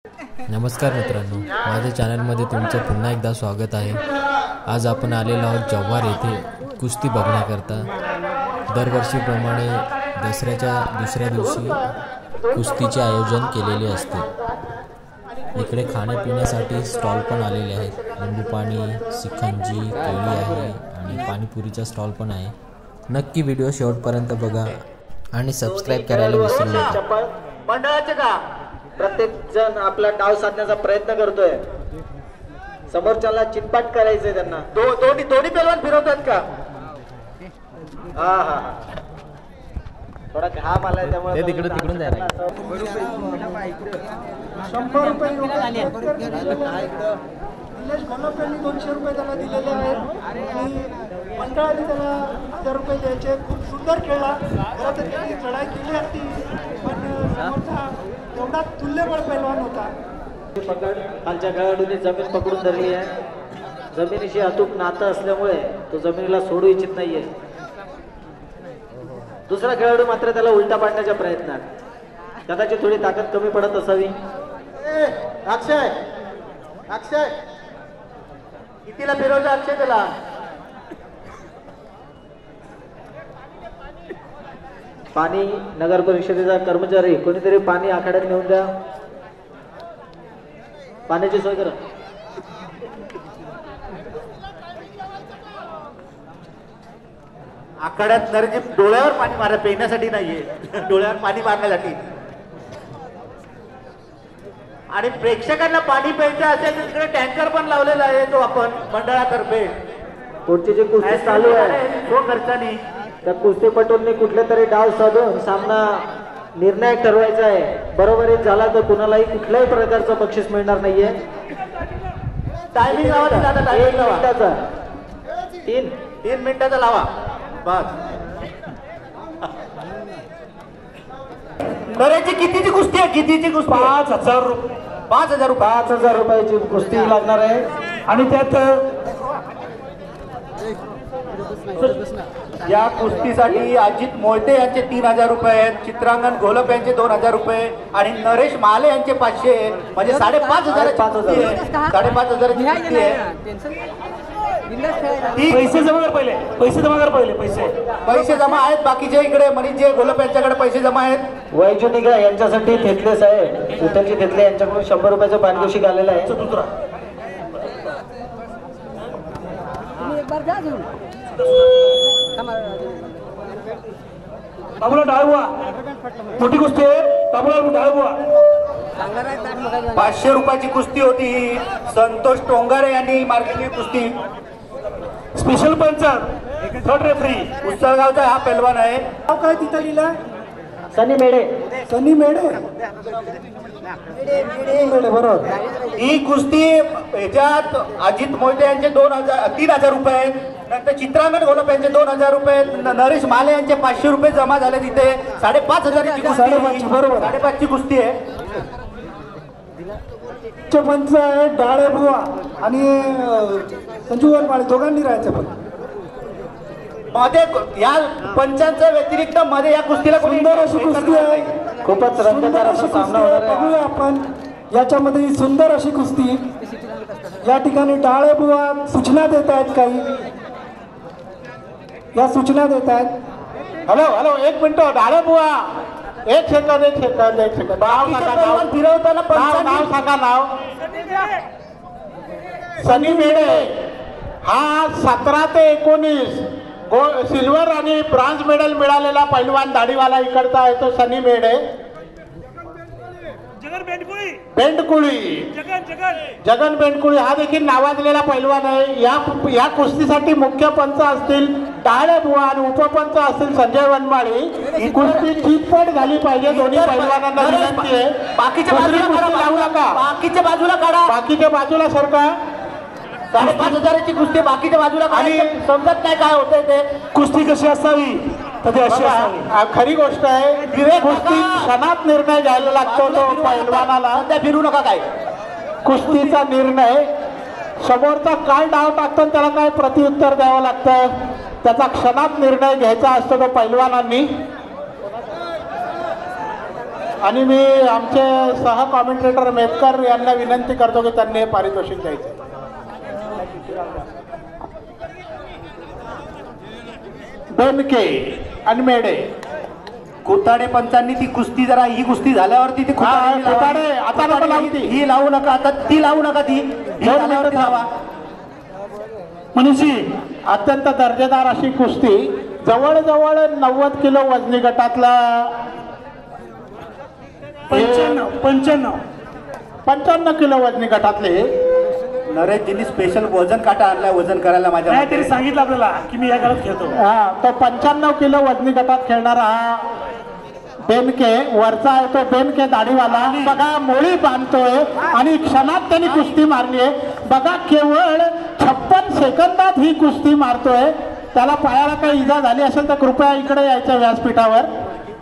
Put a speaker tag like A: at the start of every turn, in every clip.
A: नमस्कार मित्रांनो, माझ्या चॅनलमध्ये तुमचं पुन्हा एकदा स्वागत आहे। आज आपण आलेलो आहोत जव्हार येथे कुस्ती बघण्याकरता। दरवर्षीप्रमाणे दसऱ्याच्या दुसऱ्या दिवशी कुस्तीचे आयोजन केलेले असते। इकडे खाण्यापिण्यासाठी स्टॉल पण आलेले आहेत। लिंबू पाणी, शिखंजी, केळी आहे आणि पाणीपुरीचा स्टॉल पण आहे। नक्की व्हिडिओ शेवटपर्यंत बघा आणि सबस्क्राइब करायला विसरू नका।
B: मंडळाचे का प्रत्येक जण आपला डाव साधण्याचा प्रयत्न करतोय। समोरच्याला चितपाट करायचंय त्यांना। दोन्ही पैलवान फिरवतात का? हा हा थोडा घाम आलाय त्यामुळे
A: तिकडून जायला
C: 100 रुपये निलेश घोलपेंनी 200 रुपये त्याला दिलेले आहेत आणि मंडळाने त्याला 1000 रुपये द्यायचे। खूप सुंदर खेळला, खरं तर त्यांनी चढाई केली असती पण समोरचा एवढा तुल्यबळ पैलवान होता।
B: खालच्या खेळाडूने जमीन पकडून धरली आहे। जमिनीशी अतूट नातं असल्यामुळे तो जमिनीला सोडू इच्छित नाहीये। दुसरा खेळाडू मात्र त्याला उलटा पाडण्याच्या प्रयत्नात, कदाचित थोडी ताकद कमी पडत असावी। अक्षय अक्षय कितीला फिरवलं अक्षय त्याला? पाणी नगर परिषदेचा कर्मचारी कोणीतरी पाणी आखाड्यात नेऊन द्या, पाण्याची सोय करा। आखाड्यात नरजी डोळ्यावर पाणी मारा, पिण्यासाठी नाहीये, डोळ्यावर पाणी मारण्यासाठी। आणि प्रेक्षकांना पाणी प्यायचं असेल तर तिकडे टँकर पण लावलेला आहे, तो आपण मंडळातर्फे। पुढची जी कुस्ती चालू आहे तो खर्चानी त्या कुस्तीपटूंनी कुठले तरी डाव साधून सामना निर्णायक ठरवायचा आहे। बरोबरीत झाला तर कुणालाही कुठल्याही प्रकारचं बक्षीस मिळणार नाहीये। टायमिंग लावा, 3 मिनिटाचा लावा बस। बरेची कितीची कुस्ती आहे? कितीची कुस्ती?
C: 5000 रुपये
B: 5000 रुपयाची कुस्ती लागणार आहे।
C: आणि त्यात
B: या कुस्तीसाठी अजित मोहिते यांचे 3000 रुपये आहेत, चित्रांगण घोलप यांचे 2000 रुपये आणि नरेश माले यांचे 500 आहेत। म्हणजे 5500 5500
C: पैसे जमा कर पहिले, पैसे जमा आहेत। बाकीचे इकडे मनीषजी घोलप यांच्याकडे पैसे जमा आहेत।
B: वैजनिका यांच्यासाठी थेतलेस आहे, उतरची थेतले यांच्याकडून 100 रुपयाचं पारितोषिक आलेलं आहे।
C: बाबूला डाळबुवा मोठी कुस्ती आहे, बाबूला डाळबुवा
B: 500 रुपयाची कुस्ती होती। संतोष टोंगारे यांनी मार्केटची कुस्ती।
C: स्पेशल पंच थर्ड रेफरी
B: उसळगावचा हा पैलवान आहे।
C: नाव काय तिथं लिहिलं?
B: सनी मेढे
C: बरोबर।
B: ही कुस्ती याच्यात अजित मोहिते यांचे 3000 रुपये आहेत, नंतर चित्रांगण घोलप यांचे 2000 रुपये, नरेश माले यांचे 500 रुपये जमा झाले। तिथे 5500ची कुस्ती, बरोबर 5.5ची कुस्ती आहे।
C: पंच आहे डाळेबुवा आणि संजू वरमाळे दोघांनी राहायचं। पण
B: मध्ये या पंचांच्या व्यतिरिक्त मध्ये या कुस्तीला
C: सुंदर अशी कुस्ती आहे,
B: खूपच रंगतदार असा सामना होणार आहे।
C: बघूया आपण याच्यामध्ये ही सुंदर अशी कुस्ती। या ठिकाणी डाळेबुवा सूचना देत आहेत, काही या सूचना देत आहेत।
B: हॅलो 1 मिनिट डाळेबुवा, एक सेकंद फिरवताना नाव सांगा। नाव
D: सनी मेढे हा 17 ते 19 सिल्वर आणि ब्रॉन्झ मेडल मिळालेला पैलवान दाढीवाला इकडचा आहे, तो सनी मेढे। जगन बेंडकुळी हा देखील नावाजलेला पैलवान आहे। या कुस्तीसाठी मुख्य पंच असतील डाळेबुवा आणि उपपंच असतील संजय वनमाळी। ही कुस्ती चितपट झाली पाहिजे, दोन्ही पैलवानांना विनंती आहे।
B: बाकीच्या बाजूला
D: लावू नका,
B: बाकीच्या बाजूला काढा,
D: बाकीच्या बाजूला सरका।
B: 5500ची कुस्ती बाकीच्या बाजूला आणि समजत नाही काय होतंय ते।
C: कुस्ती कशी असावी तर अशी असावी।
D: खरी गोष्ट आहे, कुस्ती क्षणात निर्णय घ्यायला लागतो तो पैलवानाला।
B: त्या फिरू नका, काय
D: कुस्तीचा निर्णय समोरचा काय डाव टाकतो त्याला काय प्रत्युत्तर द्यावं लागतं, त्याचा क्षणात निर्णय घ्यायचा असतो तो पैलवानांनी। आणि मी आमचे सह कॉमेंटेटर मेतकर यांना विनंती करतो की त्यांनी हे पारितोषिक द्यायचं. बेनके अनमेडे
B: कुताडे पंचांनी ती कुस्ती जरा ही कुस्ती झाल्यावरती ती
D: कुताडे आता नको लावू ती.
B: ही लावू नका आता, ती लावू नका, ती झाल्यावरती लावा.
D: मनीषी अत्यंत दर्जेदार अशी कुस्ती जवळजवळ 90 किलो वजनी गटातला 55 किलो वजनी गटातले
B: नरेशजींनी स्पेशल वजन काटा आणलाय वजन करायला माझ्या
E: नाही तरी सांगितलं आपल्याला की मी या काळात खेळतो.
D: हा तो 95 किलो वजनी गटात खेळणारा हा बेनके वरचा आहे तो बेनके दाढीवाला बघा मोळी बांधतोय आणि क्षणात त्यांनी कुस्ती मारली आहे बघा. केवळ 56 सेकंदात ही कुस्ती मारतोय. त्याला पायाला काही इजा झाली असेल तर कृपया इकडे यायचं व्यासपीठावर.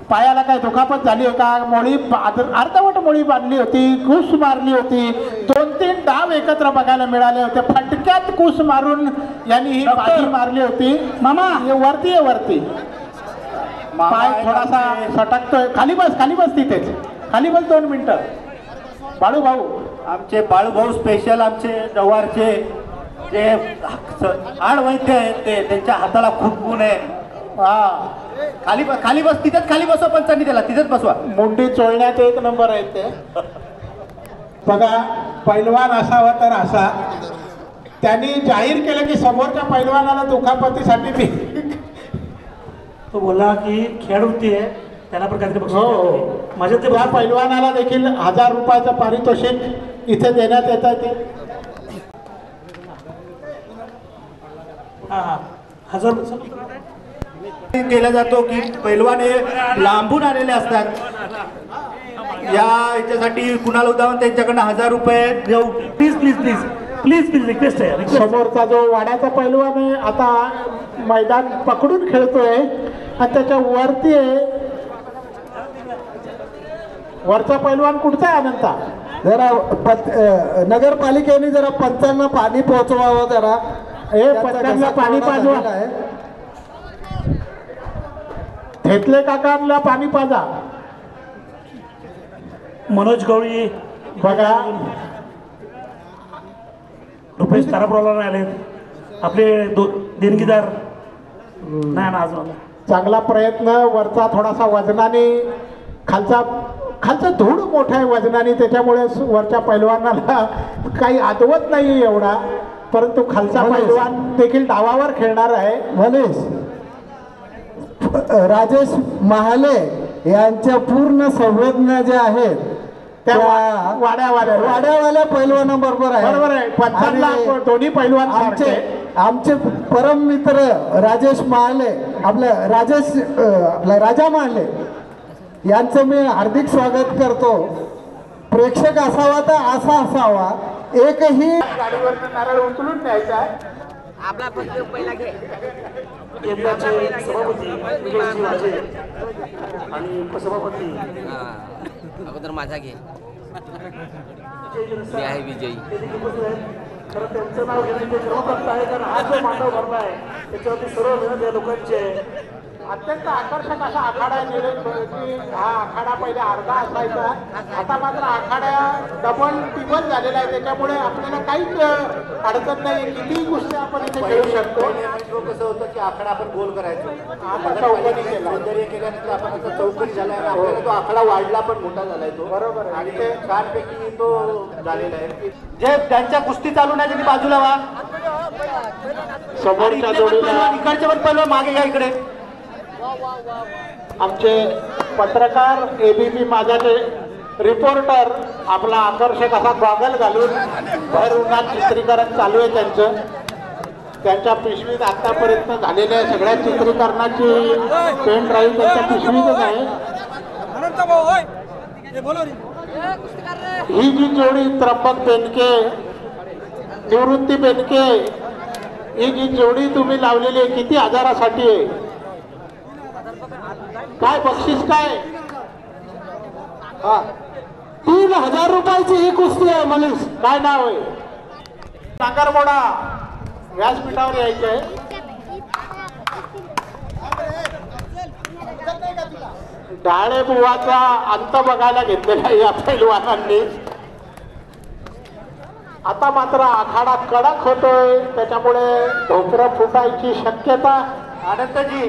D: पायाला काय दुखापत झाली आहे का? मोळी अर्धवट मोळी बांधली होती, कुस मारली होती. 2-3 डाव एकत्र बघायला मिळाले होते. फटक्यात कुस मारून यांनी ही बाजी मारली होती. मामा वरती आहे वरती. पाय थोडासा सटकतोय. खाली बस तिथेच खाली बस 2 मिनिटं. बाळू भाऊ
B: आमचे बाळूभाऊ स्पेशल आमचे जव्हारचे जे आड वैद्य आहेत ते त्यांच्या हाताला खूप गुण आहे.
D: हा
B: खाली बस तिथेच खाली बसवा पंचांनी त्याला तिथेच बसवा.
D: मुंडी चोळण्यात 1 नंबर आहेत ते. बघा पैलवान असावा तर असा. त्यांनी जाहीर केलं की समोरच्या पैलवानाला दुखापतीसाठी मी
E: तो बोला की खेळवृत्ती आहे त्याला पण काहीतरी बक्षीस माझ्या ते
D: त्या पैलवानाला देखील 1000 रुपयाचं पारितोषिक इथे देण्यात येत आहे. ते
E: हां 1000
B: केला जातो की पैलवान हे लांबून आलेले असतात. या याच्यासाठी कुणाल उदाहरण त्यांच्याकडनं 1000 रुपये देऊ.
E: प्लीज रिक्वेस्ट आहे.
D: समोरचा जो वाड्याचा पैलवान आहे आता मैदान पकडून खेळतोय आणि त्याच्या वरती आहे. वरचा पैलवान कुठचा आहे अनंता?
C: जरा नगरपालिकेने जरा पंचांना पाणी पोहोचवावं. जरा
D: हे पंचांना पाणी पाजवा. घेतले काकांना पाणी पाजा.
E: मनोज गवळी
D: बघा
E: रुपेश तारापुराला आले आपले देणगीदार नाही ना अजून.
D: चांगला प्रयत्न. वरचा थोडासा वजनाने खालचा धूळ मोठा आहे वजनाने त्याच्यामुळे वरच्या पैलवानाला काही आदवत नाही एवढा. परंतु खालचा पैलवान देखील डावावर खेळणार आहे.
C: मनीष राजेश महाले यांच्या पूर्ण संवेदना ज्या आहेत
D: त्या वाड्यावाल्या
C: पैलवानाबरोबर आहे.
D: बरोबर आहे. पंचांना दोन्ही पैलवान
C: आमचे परम मित्र राजेश महाले आपला राजा महाले यांचं मी हार्दिक स्वागत करतो. प्रेक्षक असावा तर असा असावा. एकही
D: गाडीवर नारळ उचलून न्यायचा.
F: आपला पहिला घे.
E: केंद्राचे सभापती विजयजी वाजे आणि उपसभापती
F: अगोदर माझा घे. मी आहे विजयी.
E: खरं त्यांचं नाव घेणं ते गौरवप्राप्त आहे कारण हा जो मांडव भरला आहे त्याच्यावरती सर्व मेहनत या लोकांची
D: अत्यंत आकर्षक असा आखाडा हा आखाडा पहिले अर्धा असायचा. आता मात्र आखाड्या डबल टिबल झालेला आहे. त्याच्यामुळे आपल्याला काहीच अडचण नाही. कितीही गोष्टी आपण इथे खेळू शकतो.
B: कसं होतं की आखाडा आपण गोल करायचो.
D: आता चौकनी केला.
B: सौंदर्य केल्यानंतर आपण आता चौकनी झाला आणि आपल्याला तो आखाडा वाढला पण मोठा झालाय तो.
D: बरोबर.
B: आणि ते छानपैकी तो झालेला आहे. जे त्यांच्या कुस्ती चालू नाही त्यांनी बाजूला व्हा.
D: समोरच्या जोडीला
B: इकडचे पण पहिलं मागे घ्या इकडे.
D: आमचे पत्रकार एबीपी माझ्याचे रिपोर्टर आपला आकर्षक असा गॉगल घालून भर उन्हात चित्रीकरण चालू आहे त्यांचं. त्यांच्या पिशवीत आतापर्यंत झालेल्या सगळ्या चित्रीकरणाची पेन ड्राईव्ह त्यांच्या पिशवीतच आहे. ही जी जोडी त्र्यंबक बेनके निवृत्ती बेनके ही जी जोडी तुम्ही लावलेली आहे किती हजारासाठी आहे? काय बक्षीस काय? 3000 रुपयाची ही कुस्ती आहे. मनीष काय नाव आहे? नागरमोडा व्यासपीठावर यायचं आहे. ढाळे बुवाचा अंत बघायला घेतलेला या पैलवानांनी. आता मात्र आखाडा कडक होतोय, त्याच्यामुळे ढोकरं फुटायची शक्यता.
B: आनंदजी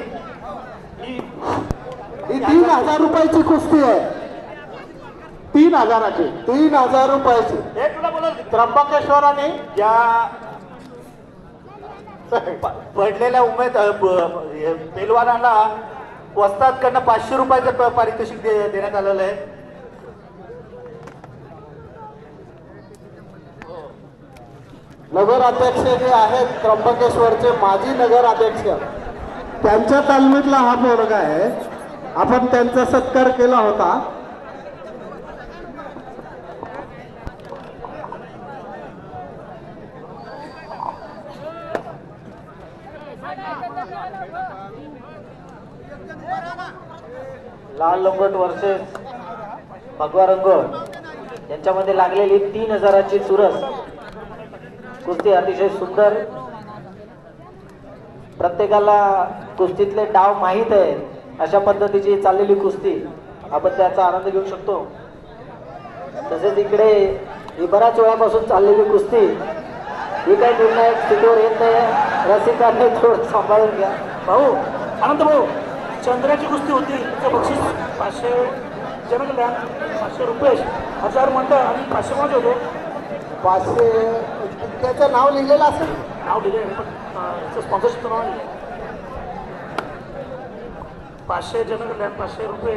D: ही 3000 रुपयाची कुस्ती आहे. 3000ची 3000 रुपयाची.
B: हे तुला बोला
D: त्र्यंबकेश्वराने
B: ज्या पडलेल्या पेलवानाला वस्तादकडनं 500 रुपयाचं पारितोषिक देण्यात आलेलं आहे.
D: नगराध्यक्ष जे आहेत त्र्यंबकेश्वरचे माजी नगराध्यक्ष, त्यांच्या तालमीतला हा मुलगा आहे. आपण त्यांचा सत्कार केला होता.
B: लाल लंगोट वर्सेस भगवा रंगोट यांच्यामध्ये लागलेली 3000ची चुरस कुस्ती अतिशय सुंदर. प्रत्येकाला कुस्तीतले डाव माहीत आहे, अशा पद्धतीची चाललेली कुस्ती आपण त्याचा आनंद घेऊ शकतो. तसेच इकडे ही बऱ्याच वेळापासून चाललेली कुस्ती ही काही निर्णायक स्थितीवर येत नाही. रसिकांनी थोडं सांभाळून घ्या.
E: भाऊ आनंद भाऊ, चंद्राची कुस्ती होती, तिचं बक्षीस 500 जनकल्याण, 500 रुपये, 1000 मंडळ आणि 500 माझ होतो.
D: 500 त्याचं नाव लिहिलेलं असेल.
E: नाव दिले पण स्पॉन्सरशिपचं नाव लिहिलं. 500 जनकल्याण, 500 रुपये,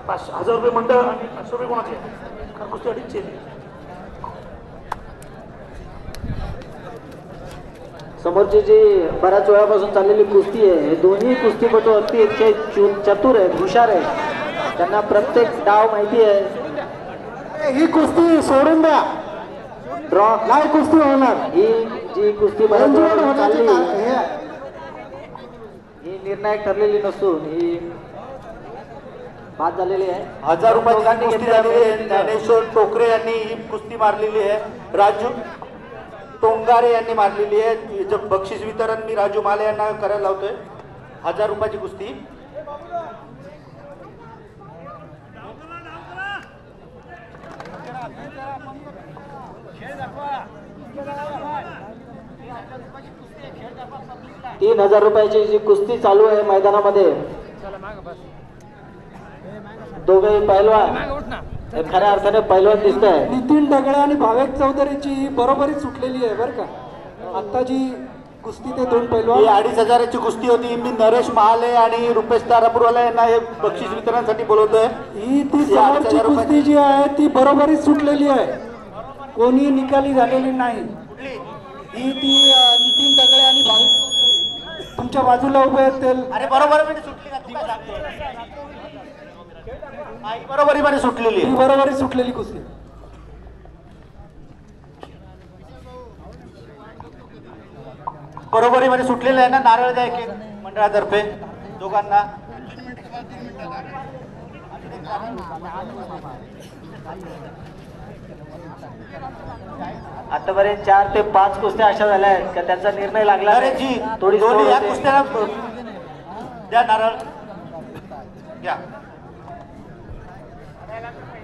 E: 1000 रुपये मंडळ आणि 500 रुपये कोणाचे. कारण कुस्ती अडीचची आहे.
B: समोरची जी बऱ्याच वेळापासून चाललेली कुस्ती आहे, हे दोन्ही कुस्तीपटू अतिशय चतुर आहेत, हुशार आहेत. त्यांना प्रत्येक डाव माहिती आहे.
D: ही कुस्ती सोडून द्या,
B: ड्रॉ
D: नाही कुस्ती होणार.
B: ही जी कुस्ती बऱ्याच वेळापासून चालली ही निर्णायक ठरलेली नसून ही बाद झालेली आहे.
G: 1000 रुपयाची कुस्ती झालेली आहे. ज्ञानेश्वर टोकरे यांनी ही कुस्ती मारलेली आहे. राजू टोंगारे यांनी मारलेली आहे. याचं बक्षीस वितरण मी राजू माले यांना करायला लावतोय. 1000 रुपयाची कुस्ती.
B: तीन 1000 रुपयाची जी कुस्ती चालू आहे मैदानामध्ये, दोघेही पैलवान हे खऱ्या अर्थाने पैलवान दिसत आहे.
C: नितीन ढगळे आणि भावेक चौधरीची बरोबरी सुटलेली आहे बरं का. आता जी कुस्ती ते दोन
G: ही
C: पैलवान
G: 2500ची कुस्ती होती. मी नरेश महाले आणि रुपेश तारापूरवाला यांना हे बक्षीस वितरणासाठी बोलवतोय.
C: ही ती समोरची कुस्ती जी आहे ती बरोबरी सुटलेली आहे, कोणी निकाली झालेली नाही. ही ती नितीन ढगळे आणि भावेक चौधरी तुमच्या बाजूला उभे आहेत.
G: अरे बरोबर मध्ये सुटली ना, तू काय सांगतोय? आई बरोबरीमध्ये सुटलेली
C: ही
G: आहे.
C: बरोबरी सुटलेली कुस्ती.
G: बरोबरीमध्ये सुटलेलं आहे ना. नारळ द्या एक मंडळातर्फे दोघांना.
B: आतापर्यंत 4 ते 5 कुस्त्या अशा झाल्या आहेत का त्यांचा निर्णय लागला
G: अरे जी
B: थोडी
G: दोन्ही या कुस्त्याला द्या नारळ घ्या.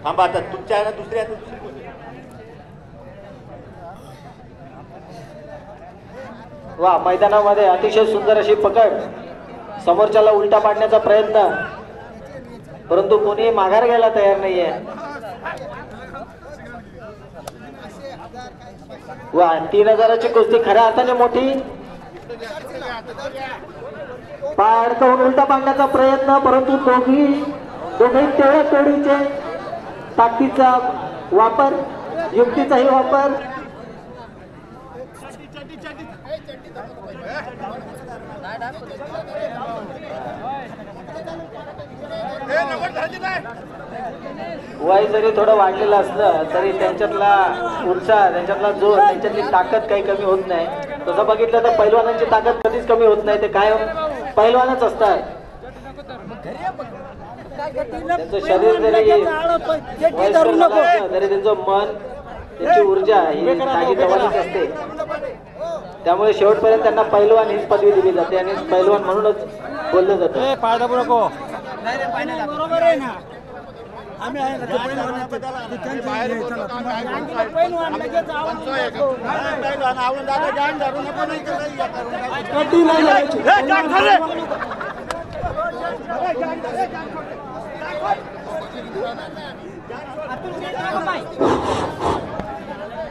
G: थांबा आता तुमच्या आहे ना दुसरी आता दुसरी कुस्ती.
B: वा, मैदानामध्ये अतिशय सुंदर अशी पकड. समोरच्याला उलटा पाडण्याचा प्रयत्न, परंतु कोणी माघार घ्यायला तयार नाहीये. वा, 3000ची कुस्ती खऱ्या अर्थाने मोठी. पाय अडकवून उलटा पाडण्याचा प्रयत्न, परंतु दोघी तेवढ्या तोडीचे ताकदीचा वापर, युक्तीचाही वापर. वय जरी थोडं वाढलेलं असलं तरी त्यांच्यातला उत्साह, त्यांच्यातला जोर, त्यांच्यातली ताकद काही कमी होत नाही. तसं बघितलं तर पैलवानांची ताकद कधीच कमी होत नाही. ते काय पैलवानच असतात. त्यांचं शरीर जरी वयस्कर असलं तरी त्यांचं मन, त्यांची ऊर्जा ही ताजीतवानीच असते. त्यामुळे शेवटपर्यंत त्यांना पैलवान हीच पदवी दिली जाते आणि पैलवान म्हणूनच बोललं जातं.
C: बरोबर आहे ना आम्ही आहे ना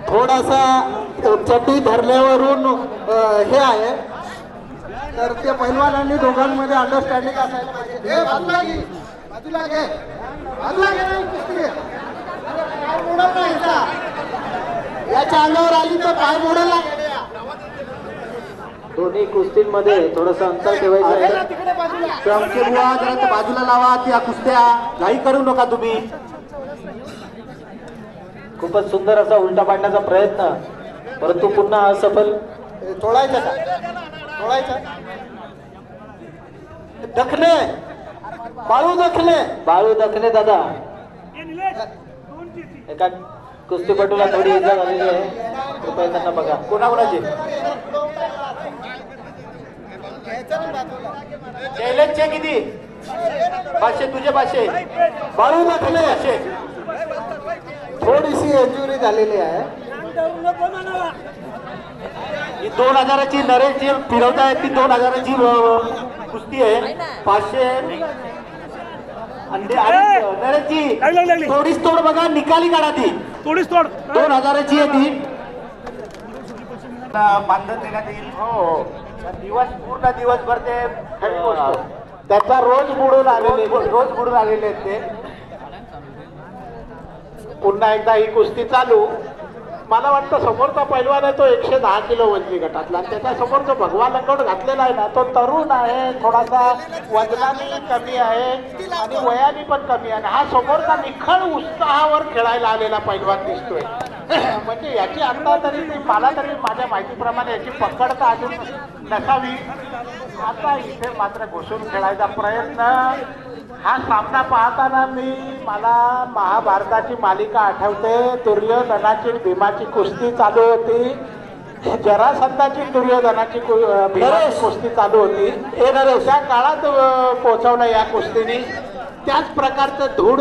D: थोडासा चड्डी धरल्यावरून हे आहे तर त्या पैलवानांनी दोघांमध्ये अंडरस्टँडिंग असायला पाहिजे. बाजूला घे नाही कुस्ती घे. पाय मोडल नाही याच्या अंगावर आली तर पाय मोडला.
B: दोन्ही कुस्तींमध्ये थोडस अंतर ठेवायचं आहे.
G: चमके बुवा जरा बाजूला लावा त्या कुस्त्या घाई करू नका तुम्ही.
B: खूपच सुंदर असा उलटा पाडण्याचा प्रयत्न परंतु पुन्हा असफल.
D: तोडायचं का तोडायचं दखने
B: बाळू दखने दादा एका कुस्तीपटूला थोडी इजा झालेली आहे. कृपया त्यांना बघा.
G: कोणाकोणाचे चॅलेंजचे किती 500 तुझे 500
D: बाळू दखने
G: पाचशे.
D: थोडीशी इंजुरी झालेली आहे.
G: ही 2000ची नरेश जी फिरवतायत ती 2000ची कुस्ती आहे. 500 नरेशजी थोडीच तोड बघा निकाली काढा ती
E: थोडीच तोड
G: 2000ची आहे ती. बांधून देण्यात येईल.
D: हो
G: पूर्ण दिवसभर ते
D: त्याचा रोज बुडून आलेले
G: रोज बुडून आलेले आहेत ते.
D: पुन्हा एकदा ही कुस्ती चालू. मला वाटतं समोरचा पैलवान आहे तो 110 किलो वजनी गटातला आणि त्याच्या समोर जो भगवा लंगोट घातलेला आहे ना तो तरुण आहे. थोडासा वजनाने कमी आहे आणि वयाने पण कमी आहे. हा समोरचा निखळ उत्साहावर खेळायला आलेला पैलवान दिसतोय. म्हणजे याची आता तरी मला तरी माझ्या माहितीप्रमाणे याची पकड तर अजून नसावी. आता इथे मात्र घुसून खेळायचा प्रयत्न. हा सामना पाहताना मला महाभारताची मालिका आठवते. दुर्योधनाची भीमाची कुस्ती चालू होती. जरासंधाची दुर्योधनाची भीमाची कुस्ती चालू होती. त्या काळात पोहोचवलं या कुस्तीने. त्याच प्रकारचं धूळ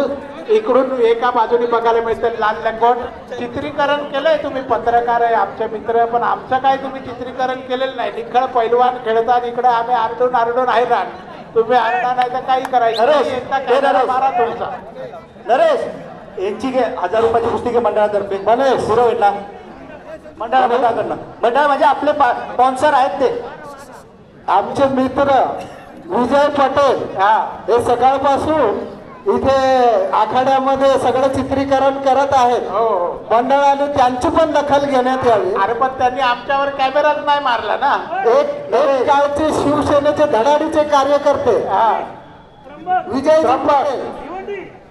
D: इकडून एका बाजूने बघायला मिळतं. लाल लंगोट चित्रीकरण केलंय तुम्ही. पत्रकार आहे आमचे मित्र पण आमचं काय तुम्ही चित्रीकरण केलेलं नाही. निखळ पैलवान खेळतात. इकडे आम्ही आरडून हैराण. तुम्ही आणला नाही तर काही करायचं. तुमचा
G: नरेश यांची घे 1000 रुपयाची कुस्ती घे मंडळातर्फे. पुरवला मंडळाकडनं. मंडळ म्हणजे आपले स्पॉन्सर आहेत ते
D: आमचे मित्र विजय पटेल. हे सकाळपासून इथे आखाड्यामध्ये सगळं चित्रीकरण करत आहेत. मंडळाने त्यांची पण दखल घेण्यात यावी.
E: अरे पण त्यांनी आमच्यावर कॅमेराच नाही मारला ना.
D: एक काळचे शिवसेनेचे धडाडीचे कार्यकर्ते विजय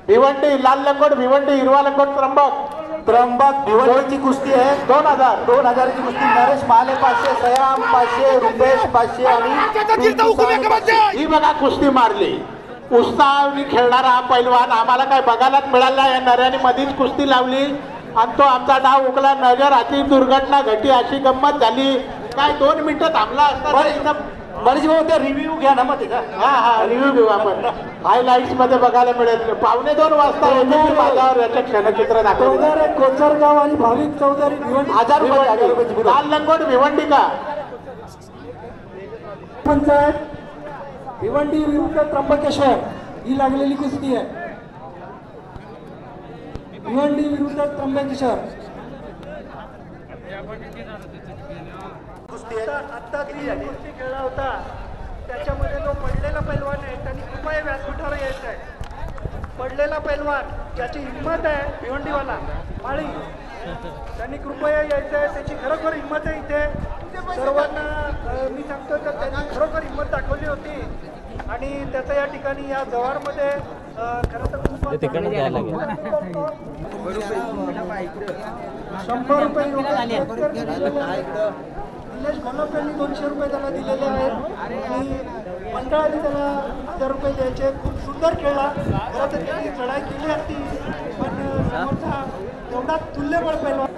E: भिवंडी लाल लंगोट भिवंडी हिरवा लंगोट
G: त्र्यंबक भिवंडीची कुस्ती आहे. 2000ची कुस्ती. नरेश माले 500 सयाम 500 रुपेश 500 आणि
E: ही बघा कुस्ती मारली. उत्साहाने खेळणारा हा पैलवान आम्हाला काय बघायलाच मिळाला. या नऱ्याने मधीच कुस्ती लावली आणि तो आमचा डाव उकला. नजर अशी दुर्घटना घडली. अशी गंमत झाली. काय 2 मिनिटं थांबला असता.
G: बरेच भाऊ रिव्ह्यू घ्या ना मग त्याचा.
E: हा रिव्ह्यू घेऊ आपण. हायलाइट्स मध्ये बघायला मिळेल. 1:15 वाजता माझ्यावर याचं क्षणचित्र दाखवलं.
C: कोचरगाव आणि भाविक चौधरी
G: 1000 रुपये.
E: लाल लंगोट भिवंडी का
C: पंचायत भिवंडी विरुद्ध त्र्यंबकेश्वर ही लागलेली कुस्ती आहे. भिवंडी विरुद्ध त्र्यंबकेश्वर. आता जी कुस्ती खेळला होता त्याच्यामध्ये जो पडलेला पैलवान आहे त्यांनी कृपया व्यासपीठावर यायचं आहे. पडलेला पैलवान ज्याची हिंमत आहे भिवंडीवाला माळी त्यांनी कृपया यायचं आहे. त्याची खरोखर हिंमत आहे. इथे सर्वांना मी सांगतो तर त्यांनी खरोखर हिंमत दाखवली होती आणि त्याचं या ठिकाणी या जव्हारमध्ये खरं तर खूप 100 रुपये निलेश घोलप यांनी 200 रुपये त्याला दिलेले आहेत आणि मंडळाने त्याला 1000 रुपये द्यायचे. खूप सुंदर खेळला. खरं तर त्यांनी चढाई केली असती पण समोरचा एवढा तुल्यबळ पैलवान.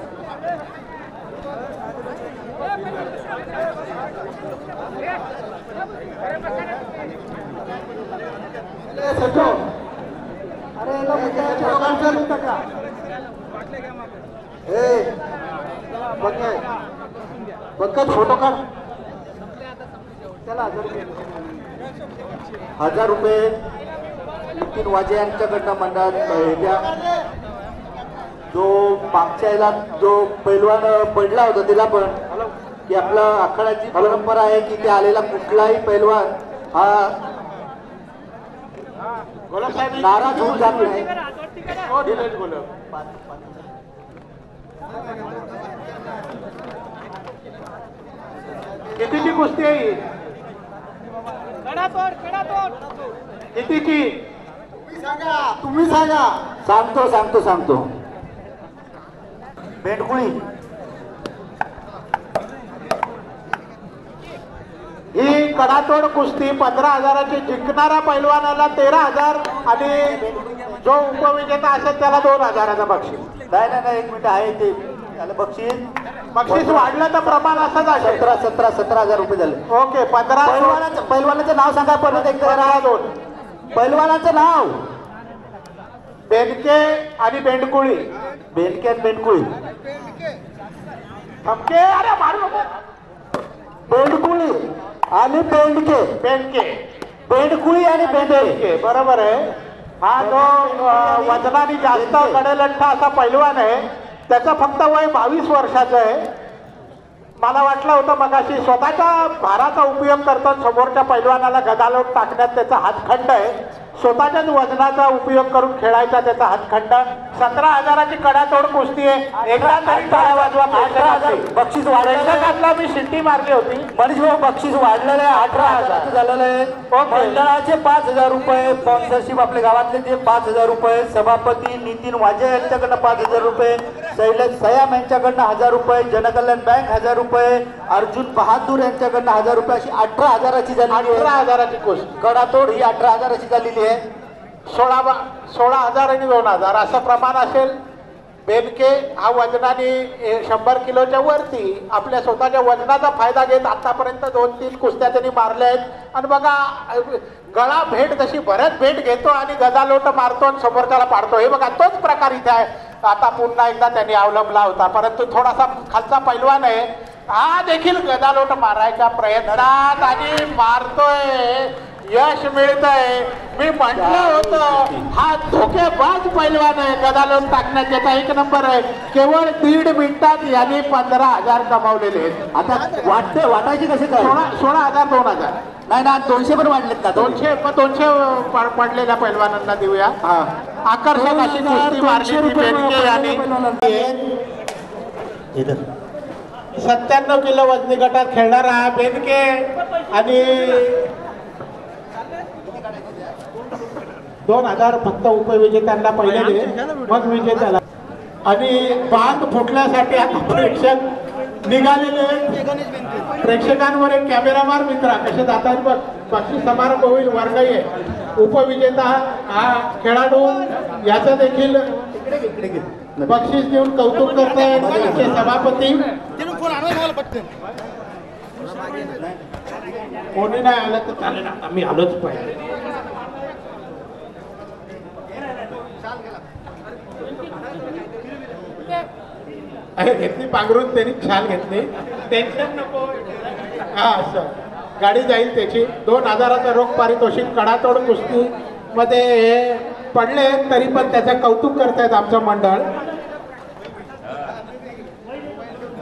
D: सचिव
E: पंकज फोटो काढ.
C: त्याला 1000 रुपये.
G: 1000 रुपये नितीन वाजे यांच्याकडनं मंडळात द्या. जो मागच्या याला जो पैलवान पडला होता त्याला पण की आपला आखाड्याची परंपरा आहे की ते आलेला कुठलाही पैलवान हा नाराज होऊन जात नाही.
E: कितीची कुस्ती आहे ही? कितीची
G: तुम्ही सांगा. सांगतो बेंडकुळी
E: ही कडातोड कुस्ती 15,000ची. जिंकणारा पैलवानाला 13,000 आणि जो उपविजेता असेल त्याला 2,000चं बक्षीस.
G: नाही एक मिनिट आहे ते त्याला
E: बक्षीस वाढलं तर प्रमाण असंच असेल.
G: 17,000 रुपये झाले.
E: ओके. 15
G: पैलवानाचं नाव सांगा परत एक.
E: 15-2
G: पैलवानाचं नाव
E: बेनके आणि बेंडकुळी.
G: बेनके आणि बेंडकुळी.
E: थमके. अरे मारू नको.
G: बेंडकुळी आणि बेंडके. बेंडकुळी आणि बेंडके
E: बरोबर आहे. हा जो वजनाने जास्त कडेलठ्ठा असा पैलवान आहे त्याचं फक्त वय 22 वर्षाचं आहे. मला वाटलं होतं मगाशी स्वतःच्या भाराचा उपयोग करतात समोरच्या पैलवानाला गदालोट टाकण्यात त्याचा हातखंड आहे. स्वतःच्याच वजनाचा उपयोग करून खेळायचा त्याचा हातखंड. 17,000ची कडातोड कुस्ती आहे. एकदा तरी टाळ्या वाजवा.
G: 18,000 बक्षीस वाढलेलं.
E: मी शिट्टी मारली होती.
G: मनीष भाऊ बक्षीस वाढलेलं आहे. 18,000 झालेलं आहे. मंडळाचे 5,000 रुपये. स्पॉन्सरशिप आपल्या गावातले जे 5,000 रुपये. सभापती नितीन वाजे यांच्याकडनं 5,000 रुपये. शैलेश सयाम यांच्याकडनं 1,000 रुपये. जनकल्याण बँक 1,000 रुपये. अर्जुन बहादूर यांच्याकडनं 1,000 रुपये. अशी 18,000ची झाली.
E: 18,000ची कुस्ती.
G: कडातोड ही 18,000ची झालेली आहे.
E: 16,000 आणि 2,000 असं प्रमाण असेल. बेनके हा वजनाने 100 किलोच्या वरती आपल्या स्वतःच्या वजनाचा फायदा घेत आतापर्यंत 2-3 कुस्त्या त्यांनी मारल्या आहेत. आणि बघा गळा भेट जशी भरत भेट घेतो आणि गदालोट मारतो आणि समोरच्याला पाडतो. हे बघा तोच प्रकार इथे आहे. आता पुन्हा एकदा त्यांनी अवलंबला होता परंतु थोडासा खालचा पैलवान आहे. हा देखील गदालोट मारायच्या प्रयत्नात आणि मारतोय. यश मिळतंय. मी म्हटलं होतं हा धोकेबाज पैलवान आहे. गदालोट टाकण्यात त्याचा 1 नंबर आहे. केवळ 1.5 मिनिटात यांनी 15,000 कमावलेले आहेत.
G: आता वाटायची कसे काय?
E: 16,000 2,000
G: नाही ना 200 पण वाढलेत का?
E: 200 पडलेल्या पैलवानांना देऊया. आकर्षक अशी कुस्ती मारली बेनके यांनी. 97 किलो वजनी गटात खेळणारा बेनके आणि 2,000 फक्त उपविजेत्यांना पहिले दे मग विजेत्याला. आणि बांध फुटल्यासाठी आता प्रेक्षक निघालेले. प्रेक्षकांवर एक कॅमेरामार मित्रा कसे जातात बघ. बक्षीस समारंभ होईल. वर्गही आहे. उपविजेता हा खेळाडू याचं देखील बक्षीस देऊन कौतुक करतायत सभापती. कोणी नाही आलं तर चालेल. आम्ही आलोच पाहिजे. घेतली पांघरून त्यांनी छान घेतली. टेन्शन नको. हा असं गाडी जाईल त्याची. 2,000चं रोख पारितोषिक. कडातोड कुस्ती मध्ये हे पडले तरी पण त्याचं कौतुक करतायत आमचं मंडळ.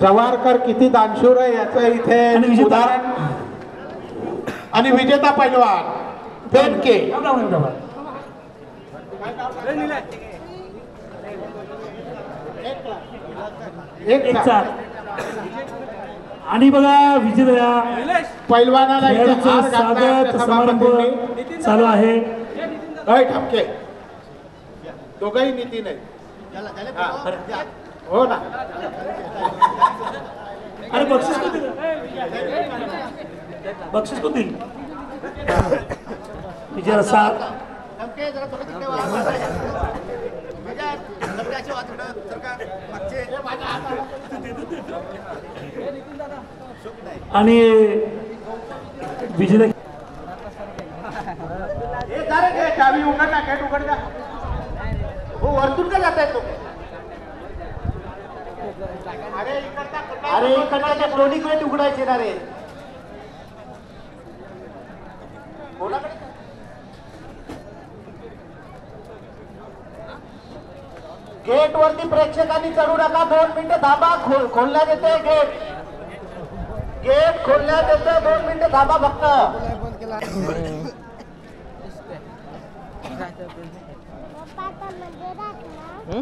E: जवाहरकर किती दानशूर आहे याचं इथे उदाहरण. आणि विजेता पैलवान बेनके.
H: एक आणि बघा विजेत्या
E: पैलवानाला
H: स्वागत समारंभ चालू आहे.
E: ठपके दोघंही नितीन आहेत. हो ना.
H: अरे बक्षीस कोण दिलं? बक्षीस कोण दिलं? विजय साहेब आणि विजय
E: चावी उघड ना. गेट उघड का? हो वरतून का जाताय तो?
B: अरे इकडच्या दोन्ही गेट उघडायचे ना रे. कोणाकडे गेट वरती प्रेक्षकांनी चढू नका. 2 मिनिटं थांबा. खोलण्यात येते गेट. गेट खोलण्यात येते. 2 मिनिटं थांबा फक्त.
I: पप्पा आता मंदिरात ना